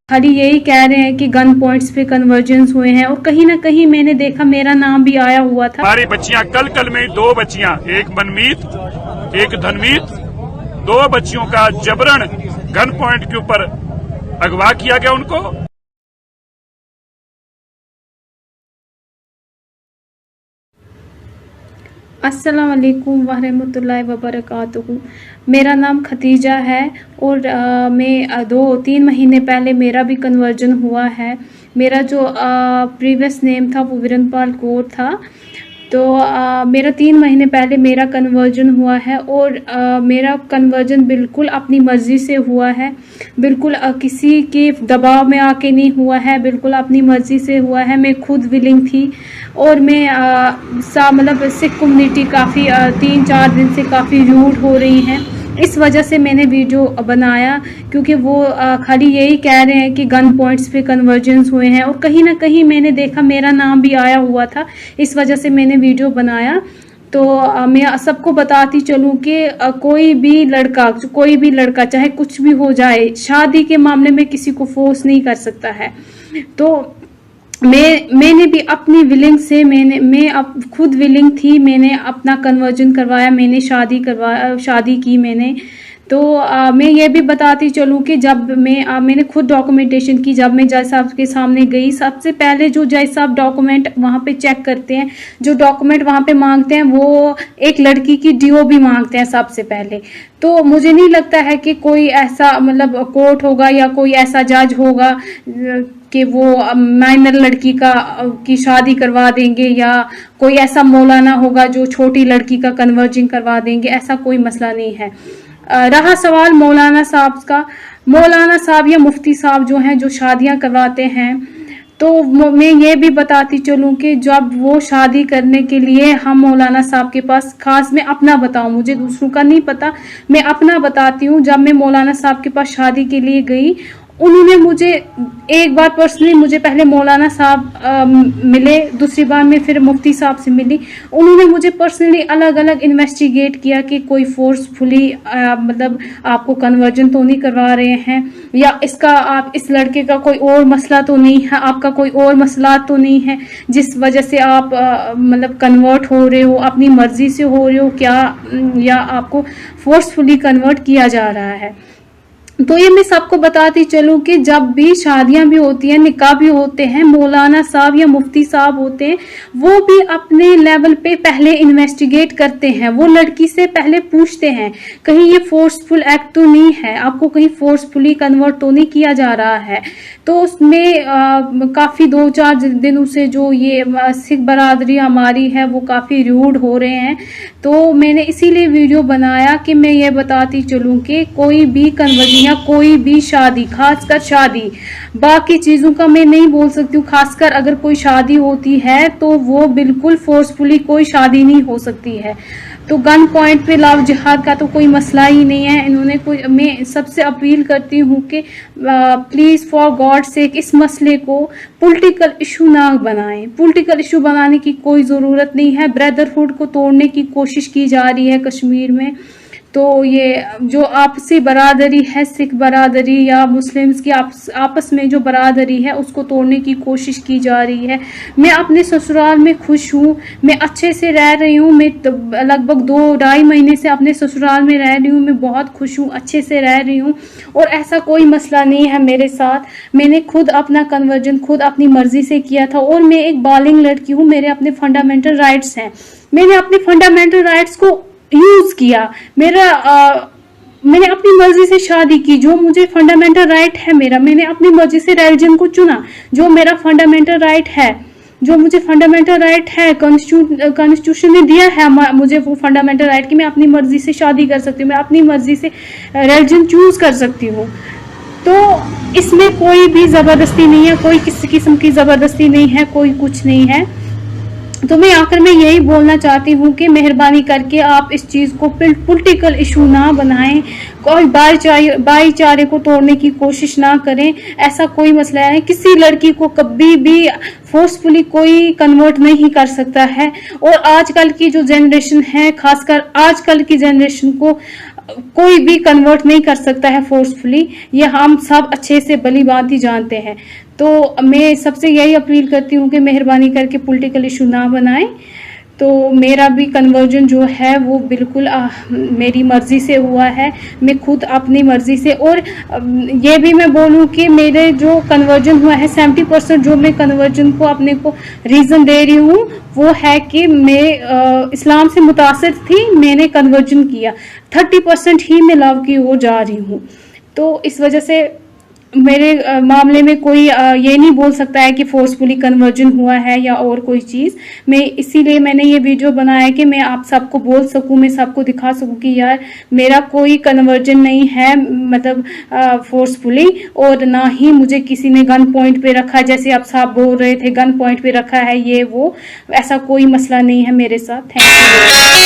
खाली यही कह रहे हैं कि गन पॉइंट्स पे कन्वर्जेंस हुए हैं, और कहीं ना कहीं मैंने देखा मेरा नाम भी आया हुआ था। हमारी बच्चियां कल में 2 बच्चियां, एक मनमीत एक धनमीत, 2 बच्चियों का जबरन गन पॉइंट के ऊपर अगवा किया गया उनको। अस्सलाम वालेकुम वरहमतुल्लाहि वबरकातुहू। मेरा नाम खतीजा है और मैं 2-3 महीने पहले मेरा भी कन्वर्जन हुआ है। मेरा जो प्रीवियस नेम था वो विरनपाल कौर था। तो मेरा 3 महीने पहले मेरा कन्वर्जन हुआ है, और मेरा कन्वर्जन बिल्कुल अपनी मर्ज़ी से हुआ है, बिल्कुल किसी के दबाव में आके नहीं हुआ है, बिल्कुल अपनी मर्ज़ी से हुआ है। मैं खुद विलिंग थी, और मैं मतलब सिख कम्युनिटी काफ़ी 3-4 दिन से काफ़ी रूड हो रही हैं। इस वजह से मैंने वीडियो बनाया, क्योंकि वो खाली यही कह रहे हैं कि गन पॉइंट्स पे कन्वर्जेंस हुए हैं, और कहीं ना कहीं मैंने देखा मेरा नाम भी आया हुआ था। इस वजह से मैंने वीडियो बनाया। तो मैं सबको बताती चलूँ कि कोई भी लड़का चाहे कुछ भी हो जाए, शादी के मामले में किसी को फोर्स नहीं कर सकता है। तो मैंने भी अपनी विलिंग से मैं अब खुद विलिंग थी, मैंने अपना कन्वर्जन करवाया, मैंने शादी की मैंने। तो मैं ये भी बताती चलूँ कि जब मैंने खुद डॉक्यूमेंटेशन की। जब मैं जज साहब के सामने गई, सबसे पहले जो जज साहब डॉक्यूमेंट वहाँ पे चेक करते हैं, जो डॉक्यूमेंट वहाँ पे मांगते हैं, वो एक लड़की की डीओ भी मांगते हैं सबसे पहले। तो मुझे नहीं लगता है कि कोई ऐसा मतलब कोर्ट होगा या कोई ऐसा जज होगा कि वो माइनर लड़की की शादी करवा देंगे, या कोई ऐसा मौलाना होगा जो छोटी लड़की का कन्वर्जिंग करवा देंगे। ऐसा कोई मसला नहीं है। रहा सवाल मौलाना साहब का, मौलाना साहब या मुफ्ती साहब जो हैं, जो शादियां करवाते हैं, तो मैं ये भी बताती चलूँ कि जब वो शादी करने के लिए हम मौलाना साहब के पास, खास मैं अपना बताऊँ, मुझे दूसरों का नहीं पता, मैं अपना बताती हूँ। जब मैं मौलाना साहब के पास शादी के लिए गई, उन्होंने मुझे एक बार पर्सनली, मुझे पहले मौलाना साहब मिले, दूसरी बार मैं फिर मुफ्ती साहब से मिली। उन्होंने मुझे पर्सनली अलग अलग इन्वेस्टिगेट किया कि कोई फोर्सफुली मतलब आपको कन्वर्जन तो नहीं करवा रहे हैं, या आप इस लड़के का कोई और मसला तो नहीं है, आपका कोई और मसला तो नहीं है जिस वजह से आप मतलब कन्वर्ट हो रहे हो, अपनी मर्जी से हो रहे हो क्या, या आपको फोर्सफुली कन्वर्ट किया जा रहा है। तो ये मैं सबको बताती चलूं कि जब भी शादियां भी होती हैं, निकाह भी होते हैं, मौलाना साहब या मुफ्ती साहब होते हैं, वो भी अपने लेवल पे पहले इन्वेस्टिगेट करते हैं। वो लड़की से पहले पूछते हैं कहीं ये फोर्सफुल एक्ट तो नहीं है, आपको कहीं फोर्सफुली कन्वर्ट तो नहीं किया जा रहा है। तो उसमें काफ़ी 2-4 दिनों से जो ये सिख बरादरी हमारी है वो काफ़ी रूड हो रहे हैं। तो मैंने इसीलिए वीडियो बनाया कि मैं ये बताती चलूँ कि कोई भी कन्वर्जन या कोई भी शादी, खासकर शादी, बाकी चीज़ों का मैं नहीं बोल सकती हूँ, खासकर अगर कोई शादी होती है तो वो बिल्कुल फोर्सफुली कोई शादी नहीं हो सकती है। तो गन पॉइंट पे लव जिहाद का तो कोई मसला ही नहीं है। इन्होंने कोई, मैं सबसे अपील करती हूँ कि प्लीज़ फॉर गॉड सेक इस मसले को पॉलिटिकल इशू ना बनाएं। पॉलिटिकल इशू बनाने की कोई ज़रूरत नहीं है। ब्रदरहुड को तोड़ने की कोशिश की जा रही है कश्मीर में। तो ये जो आपसी बरादरी है, सिख बरादरी या मुस्लिम्स की आपस में जो बरादरी है, उसको तोड़ने की कोशिश की जा रही है। मैं अपने ससुराल में खुश हूँ, मैं अच्छे से रह रही हूँ। मैं लगभग 2-2.5 महीने से अपने ससुराल में रह रही हूँ। मैं बहुत खुश हूँ, अच्छे से रह रही हूँ, और ऐसा कोई मसला नहीं है मेरे साथ। मैंने खुद अपना कन्वर्जन खुद अपनी मर्जी से किया था, और मैं एक बालिग लड़की हूँ, मेरे अपने फंडामेंटल राइट्स हैं। मैंने अपने फंडामेंटल राइट्स को यूज किया। मैंने अपनी मर्जी से शादी की, जो मुझे फंडामेंटल राइट है मेरा। मैंने अपनी मर्जी से रिलीजन को चुना, जो मेरा फंडामेंटल राइट है, जो मुझे फंडामेंटल राइट है, कॉन्स्टिट्यूशन ने दिया है मुझे वो फंडामेंटल राइट कि मैं अपनी मर्जी से शादी कर सकती हूँ, मैं अपनी मर्जी से रिलीजन चूज कर सकती हूँ। तो इसमें कोई भी जबरदस्ती नहीं है, कोई किसी किस्म की जबरदस्ती नहीं है, कोई कुछ नहीं है। तो मैं आखिर में यही बोलना चाहती हूँ कि मेहरबानी करके आप इस चीज़ को पॉलिटिकल इशू ना बनाएं, कोई भाईचारे को तोड़ने की कोशिश ना करें। ऐसा कोई मसला है, किसी लड़की को कभी भी फोर्सफुली कोई कन्वर्ट नहीं कर सकता है। और आजकल की जो जनरेशन है, खासकर आजकल की जनरेशन को कोई भी कन्वर्ट नहीं कर सकता है फोर्सफुली, ये हम सब अच्छे से भली भांति जानते हैं। तो मैं सबसे यही अपील करती हूँ कि मेहरबानी करके पॉलिटिकल इशू ना बनाएं। तो मेरा भी कन्वर्जन जो है वो बिल्कुल मेरी मर्जी से हुआ है, मैं खुद अपनी मर्जी से। और ये भी मैं बोलूँ कि मेरे जो कन्वर्जन हुआ है 70% जो मैं कन्वर्जन को अपने को रीज़न दे रही हूँ वो है कि मैं इस्लाम से मुतासिर थी, मैंने कन्वर्जन किया। 30% ही मैं लव की ओर जा रही हूँ। तो इस वजह से मेरे मामले में कोई ये नहीं बोल सकता है कि फोर्सफुली कन्वर्जन हुआ है या और कोई चीज़। मैं इसीलिए मैंने ये वीडियो बनाया कि मैं आप सबको बोल सकूं, मैं सबको दिखा सकूं कि यार मेरा कोई कन्वर्जन नहीं है, मतलब फोर्सफुली, और ना ही मुझे किसी ने गन पॉइंट पे रखा, जैसे आप साहब बोल रहे थे गन पॉइंट पे रखा है ये वो, ऐसा कोई मसला नहीं है मेरे साथ। Thank you.